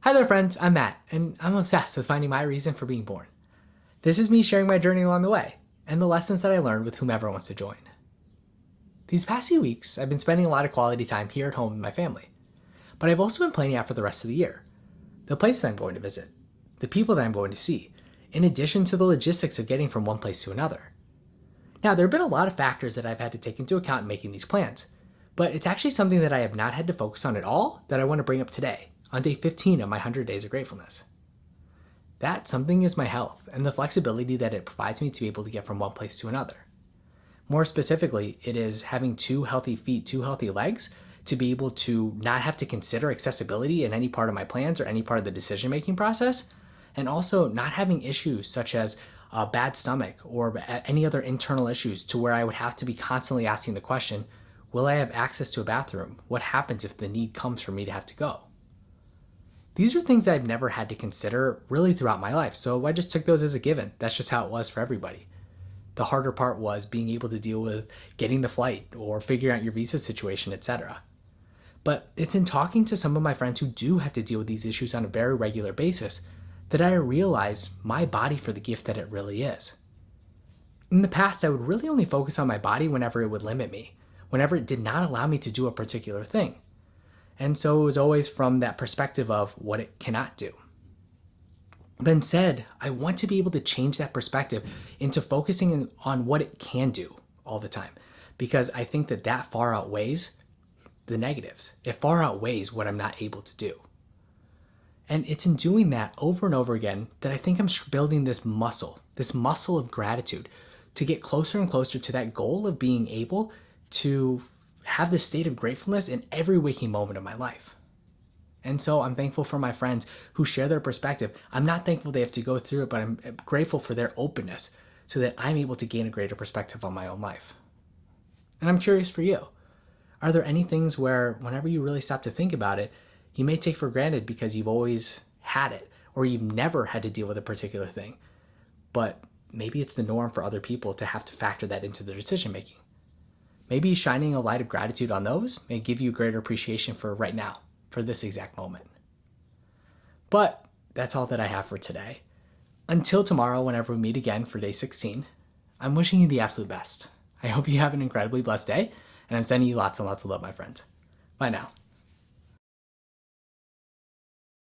Hi there friends, I'm Matt, and I'm obsessed with finding my reason for being born. This is me sharing my journey along the way, and the lessons that I learned with whomever wants to join. These past few weeks, I've been spending a lot of quality time here at home with my family, but I've also been planning out for the rest of the year. The place that I'm going to visit, the people that I'm going to see, in addition to the logistics of getting from one place to another. Now, there have been a lot of factors that I've had to take into account in making these plans, but it's actually something that I have not had to focus on at all that I want to bring up today, on day 15 of my 100 Days of Gratefulness. That something is my health and the flexibility that it provides me to be able to get from one place to another. More specifically, it is having two healthy feet, two healthy legs to be able to not have to consider accessibility in any part of my plans or any part of the decision making process, and also not having issues such as a bad stomach or any other internal issues to where I would have to be constantly asking the question, will I have access to a bathroom? What happens if the need comes for me to have to go? These are things that I've never had to consider really throughout my life, so I just took those as a given. That's just how it was for everybody. The harder part was being able to deal with getting the flight or figuring out your visa situation, etc. But it's in talking to some of my friends who do have to deal with these issues on a very regular basis that I realize my body for the gift that it really is. In the past, I would really only focus on my body whenever it would limit me, whenever it did not allow me to do a particular thing. And so it was always from that perspective of what it cannot do. But instead, I want to be able to change that perspective into focusing on what it can do all the time, because I think that that far outweighs the negatives. It far outweighs what I'm not able to do. And it's in doing that over and over again that I think I'm building this muscle of gratitude to get closer and closer to that goal of being able to have this state of gratefulness in every waking moment of my life. And so I'm thankful for my friends who share their perspective. I'm not thankful they have to go through it, but I'm grateful for their openness so that I'm able to gain a greater perspective on my own life. And I'm curious for you. Are there any things where whenever you really stop to think about it, you may take for granted because you've always had it or you've never had to deal with a particular thing, but maybe it's the norm for other people to have to factor that into their decision making? Maybe shining a light of gratitude on those may give you greater appreciation for right now, for this exact moment. But that's all that I have for today. Until tomorrow, whenever we meet again for day 16, I'm wishing you the absolute best. I hope you have an incredibly blessed day, and I'm sending you lots and lots of love, my friends. Bye now.